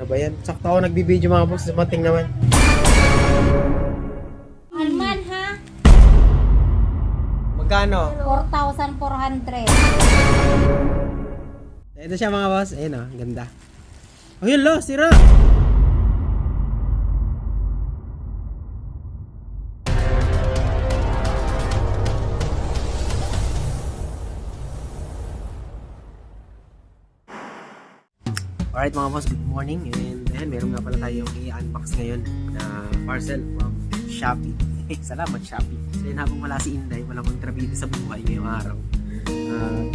ba yan? Sakto ako nagbibideo mga boss. Dumating naman. Alman ha? Magkano? 4,400. Ito siya mga boss. Ayun o, ganda. Oh, yun lo, sira! Alright mga boss, good morning. And ayan, meron nga pala tayong i-unbox ngayon na parcel from Shopee. Salamat Shopee. So yun, habang wala si Inday, walang kontrabida sa buhay ngayong araw.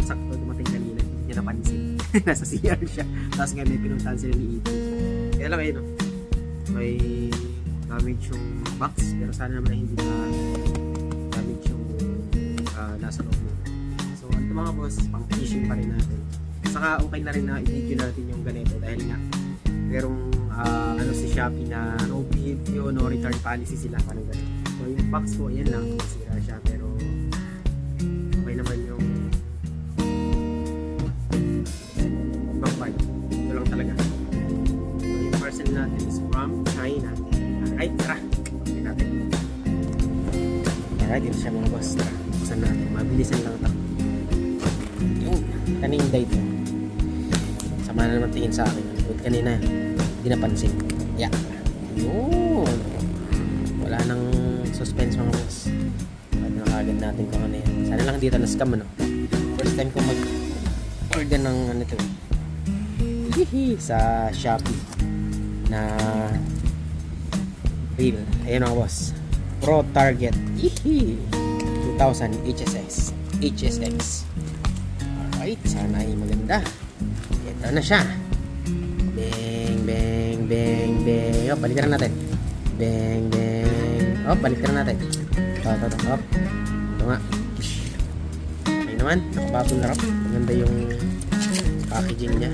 Sakto dumating kanina, hindi niya napansin. Nasa CR siya. Tapos nga may pinuntahan sila ni Ethan. Kaya lang ayun, may damage yung box. Pero sana naman hindi na damage yung nasa loob mo. So ito mga boss, pang fishing pa rin natin. Saka okay na rin na i-video natin yung ganito dahil nga merong ano si Shopee na no video, no return policy sila, parang ganito. So yung box ko, yan lang, masira siya pero okay naman yung ibang part. Ito lang talaga. So yung parcel natin is from China. Alright, tara! Okay natin. Alright, dito siya mga boss. Tara, buksan natin. Mabilisan lang ito. Yung kaning date sama na naman tingin sa akin. But kanina, hindi napansin. Yeah. Yun. Wala nang suspense mga boss. Pwede na kagad natin kung ano yan. Sana lang dito na scam ano. First time ko mag-order ng ano ito. Sa Shopee na reel. Ayun mga boss. Pro Target 2000 HSX. Alright. Sana ay maganda. Ito na siya. Bang, bang, bang, bang. Oh, balikan natin. Bang, bang. Oh, balikan natin. Ito. Oh. Ito nga. Ayun naman. Nakababong na rap. Maganda yung packaging niya.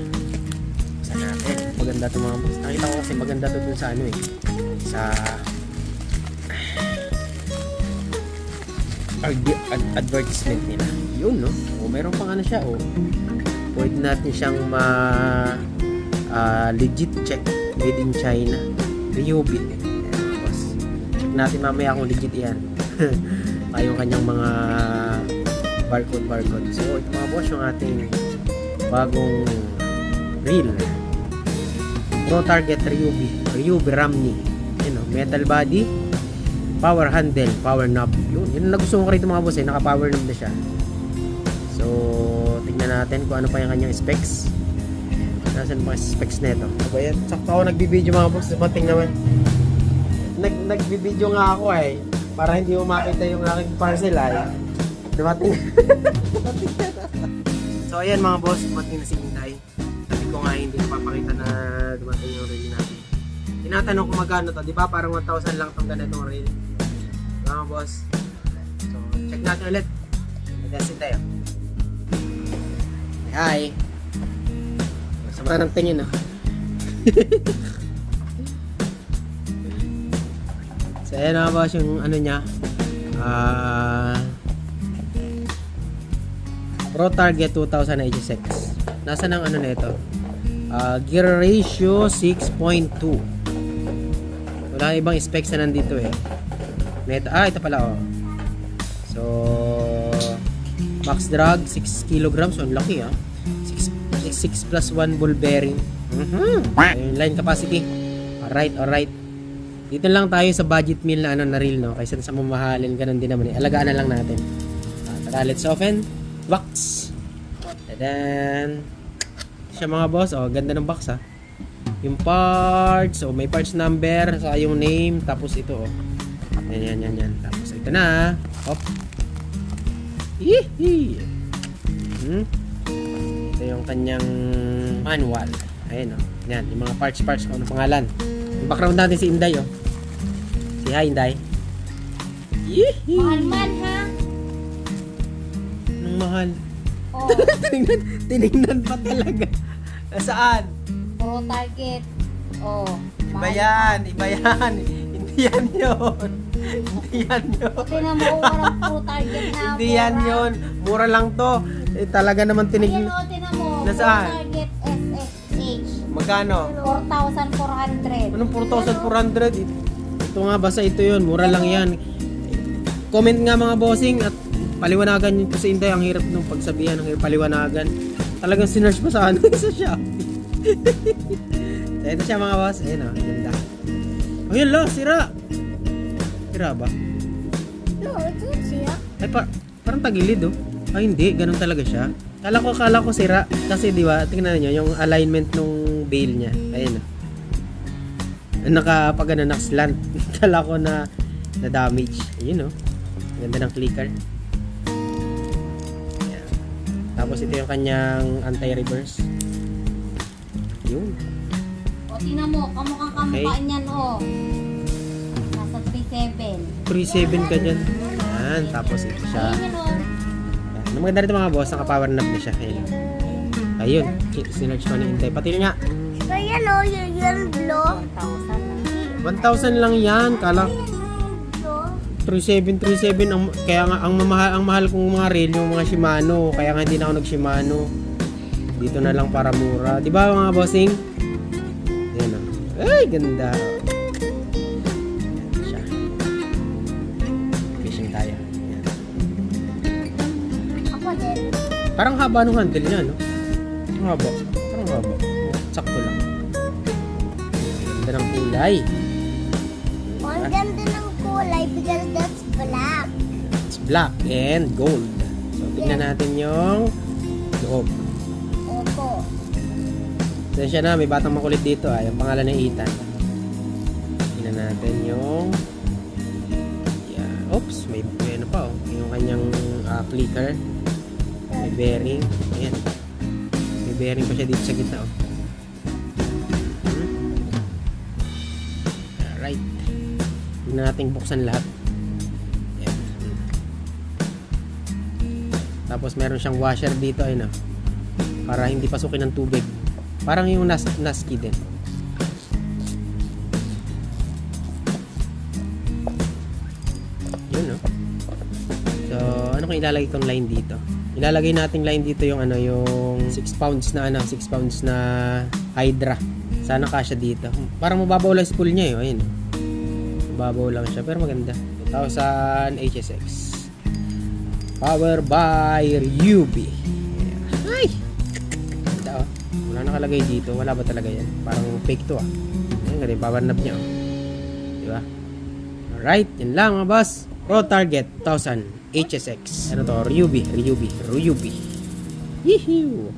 Buksan natin. Maganda ito mga boss. Nakita ko kasi maganda ito dun sa ano eh. Sa advertisement nila. Yun no. O, meron pang ano siya. O. Pwede natin siyang legit check made in China. Ryubin. Boss. Check natin mamaya kung legit yan. Yung kanyang mga barcode. So ito mga boss yung ating bagong reel. Pro Target Ryubi Ramni. Metal body, power handle, power knob. Yun ang nagustuhan ko rito mga boss eh. Naka-power knob na siya. So tignan natin kung ano pa yung kanyang specs. Nasaan pa yung specs nito? Ano yan? Sakto ako nagbibideo mga boss. Dumating naman. Nagbibideo nga ako eh. Para hindi mo makita yung aking parcel ay. Dumating. So ayan mga boss. Dumating na si Inday. Sabi ko nga hindi ko papakita na dumating yung reel natin. Tinatanong ko magkano to. Diba parang 1,000 lang itong ganitong reel. Mga boss. So check natin ulit. Nagasin tayo. Hi. Sama ng tingin, no? So, ayan na ba yung ano niya? Pro Target 2000 HSX. Nasaan ang ano nito? Gear ratio 6.2. Wala ibang specs na nandito eh. Ito pala oh. So, max drag 6 kilograms. So, ang laki ah. 6 plus 1 ball bearing. Ayun, line capacity. Alright. Dito lang tayo sa budget meal na ano na reel no. Kaysa sa mamahalin ganun din naman eh. Alagaan na lang natin. Tara, let's open. Box. And then siya mga boss. Oh, ganda ng box ah. Yung parts. Oh, may parts number. Saka yung name. Tapos ito oh. Yan. Tapos ito na. Hop. Ito yung kanyang manual. Ayan o. Yan. Yung mga parts ko. Anong pangalan? Yung background natin si Inday o. Si hi Inday. Alman ha? Anong mahal? Oh. Tinignan pa talaga. Nasaan? Pro Target. Oh. Iba yan. Hindi yan yun. Tingnan mo kung walang Pro Target na Hindi yan yun. Mura lang to. Talaga naman Ayan tinignan. o, tingnan mo. Nasaan? Pro Target SXH. magkano? 4,400. Anong 4,400? Ito nga, basta ito yun. Mura lang yan. Comment nga mga bossing at paliwanagan nyo sa Inday. Ang hirap nung pagsabihan, ang hirap paliwanagan. Talagang sinerge pa sa ano sa Shopee. So, ito siya mga boss. Ayun o, ganda. Oh yun lo, sira. Sira ba? No, it's not siya. Ay, parang tagilid oh. Ay, hindi. Ganun talaga siya. Kala ko sira. Kasi di ba, tingnan niyo yung alignment nung bail niya. Ayun oh. Nakapag slant. Kala ko na damage. Ayun oh. Ganda ng clicker. Ayan. Tapos ito yung kanyang anti-reverse. Yun. O, tingnan mo. Kamukhang kamukhaan yan, o. Nasa 3,700. 3.7 ka dyan. Ayan. Tapos ito siya. Ayun, o. Ayan. Ang maganda rito mga boss, naka-power nap na siya. Ayun. Ayun. Sinerge ko ni Intay. Pati nga. So, yan, o. Yan, blow. 1,000 1,000 lang. lang yan. Kala 3737 ang kaya nga ang mahal kong mga reel yung mga Shimano, kaya nga hindi na ako nag-Shimano. Dito na lang para mura. 'Di ba mga bossing? Ayun oh. Ay, ganda. Ayan siya. Fishing tayo. Ayan. Ako din. Parang haba ng handle niya, no? Ang haba. Parang haba. Sakto lang. Ganda ng kulay. Ang ganda ng kulay because that's black. It's black and gold. So, tignan natin yung loob. Opo. Sensya na, may batang makulit dito ah. Yung pangalan ng Ethan. Tignan natin yung oops, may ano pa oh. Yung kanyang clicker. May bearing. Ayan. May bearing pa siya dito sa gitna oh. Alright. Tignan natin buksan lahat. Ayan. Tapos meron siyang washer dito ayun oh. Para hindi pasukin ng tubig. Parang yung Naski din. Yun no. So, ano kung ilalagay kong line dito? Ilalagay nating line dito yung ano, yung 6 pounds na 6 pounds na Hydra. Sana kasya dito. Parang mababaw lang spool niya eh. Ayun. Mababaw lang siya pero maganda. 2,000 HSX. Power by Ryubi. Ay! Ganda oh. Wala nakalagay dito. Wala ba talaga yan? Parang fake to ah. Ayun, ganda yung power knob niya oh. Diba? Alright, yun lang mga boss. Pro Target 1000 HSX. Ano to? Ryubi. Yee-hoo!